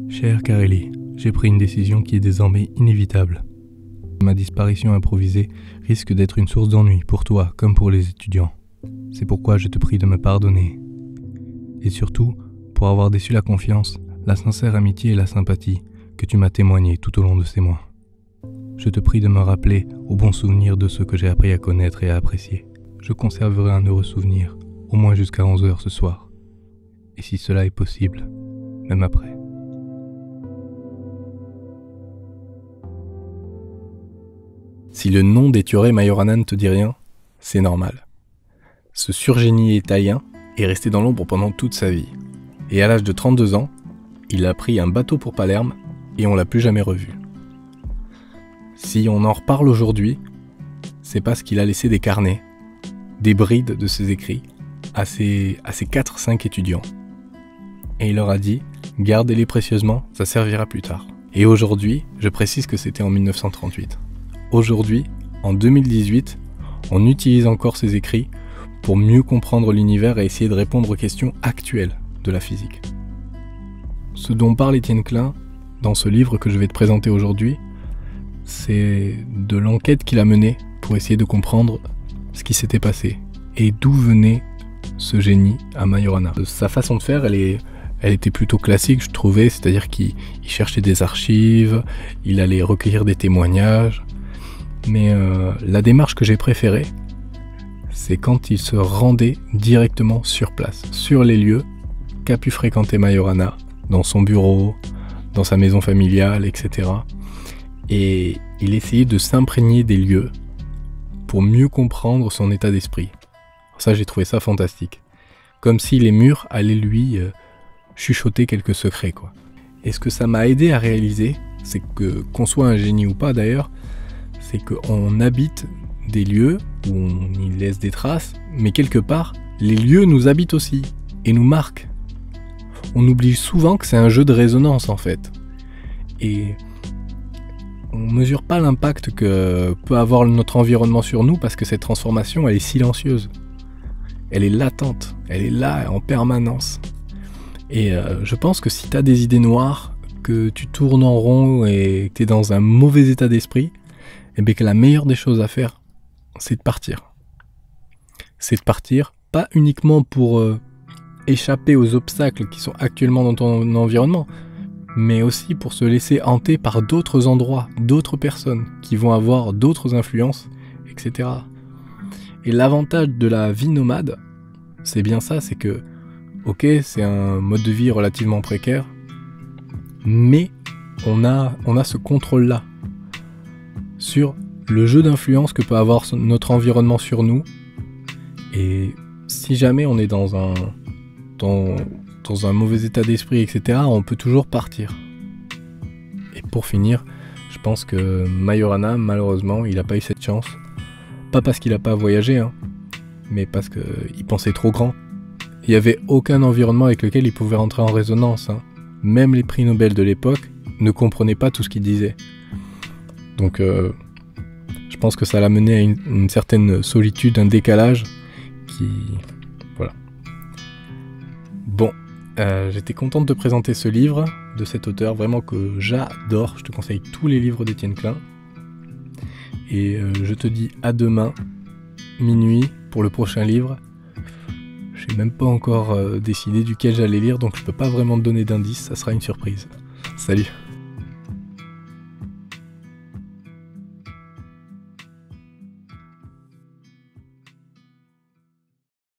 Cher Kareli, j'ai pris une décision qui est désormais inévitable. Ma disparition improvisée risque d'être une source d'ennui pour toi comme pour les étudiants. C'est pourquoi je te prie de me pardonner. Et surtout, pour avoir déçu la confiance, la sincère amitié et la sympathie que tu m'as témoigné tout au long de ces mois. Je te prie de me rappeler au bon souvenir de ceux que j'ai appris à connaître et à apprécier. Je conserverai un heureux souvenir, au moins jusqu'à 11h ce soir. Et si cela est possible, même après. Si le nom d'Etioré Majorana ne te dit rien, c'est normal. Ce surgénie italien est resté dans l'ombre pendant toute sa vie. Et à l'âge de 32 ans, il a pris un bateau pour Palerme et on l'a plus jamais revu. Si on en reparle aujourd'hui, c'est parce qu'il a laissé des carnets, des brides de ses écrits à ses 4-5 étudiants. Et il leur a dit « Gardez-les précieusement, ça servira plus tard ». Et aujourd'hui, je précise que c'était en 1938. Aujourd'hui, en 2018, on utilise encore ces écrits pour mieux comprendre l'univers et essayer de répondre aux questions actuelles de la physique. Ce dont parle Étienne Klein dans ce livre que je vais te présenter aujourd'hui, c'est de l'enquête qu'il a menée pour essayer de comprendre ce qui s'était passé et d'où venait ce génie à Majorana. Sa façon de faire, elle était plutôt classique, je trouvais, c'est-à-dire qu'il cherchait des archives, il allait recueillir des témoignages. Mais la démarche que j'ai préférée, c'est quand il se rendait directement sur place, sur les lieux qu'a pu fréquenter Majorana, dans son bureau, dans sa maison familiale, etc. Et il essayait de s'imprégner des lieux pour mieux comprendre son état d'esprit. Ça, j'ai trouvé ça fantastique. Comme si les murs allaient lui chuchoter quelques secrets, quoi. Et ce que ça m'a aidé à réaliser, c'est que, qu'on soit un génie ou pas d'ailleurs, c'est qu'on habite des lieux où on y laisse des traces, mais quelque part, les lieux nous habitent aussi et nous marquent. On oublie souvent que c'est un jeu de résonance en fait. Et on ne mesure pas l'impact que peut avoir notre environnement sur nous parce que cette transformation, elle est silencieuse. Elle est latente, elle est là en permanence. Et je pense que si tu as des idées noires, que tu tournes en rond et que tu es dans un mauvais état d'esprit, et bien que la meilleure des choses à faire, c'est de partir. C'est de partir, pas uniquement pour échapper aux obstacles qui sont actuellement dans ton environnement, mais aussi pour se laisser hanter par d'autres endroits, d'autres personnes qui vont avoir d'autres influences, etc. Et l'avantage de la vie nomade, c'est bien ça, c'est que, ok, c'est un mode de vie relativement précaire, mais on a ce contrôle-là sur le jeu d'influence que peut avoir notre environnement sur nous. Et si jamais on est dans un mauvais état d'esprit, etc., on peut toujours partir. Et pour finir, je pense que Majorana, malheureusement, il n'a pas eu cette chance. Pas parce qu'il n'a pas voyagé, hein, mais parce qu'il pensait trop grand. Il n'y avait aucun environnement avec lequel il pouvait rentrer en résonance, hein. Même les prix Nobel de l'époque ne comprenaient pas tout ce qu'il disait. Donc je pense que ça l'a mené à une certaine solitude, un décalage qui... Voilà. Bon, j'étais content de te présenter ce livre de cet auteur, vraiment que j'adore. Je te conseille tous les livres d'Étienne Klein. Et je te dis à demain, minuit, pour le prochain livre. Je n'ai même pas encore décidé duquel j'allais lire, donc je peux pas vraiment te donner d'indice, ça sera une surprise. Salut!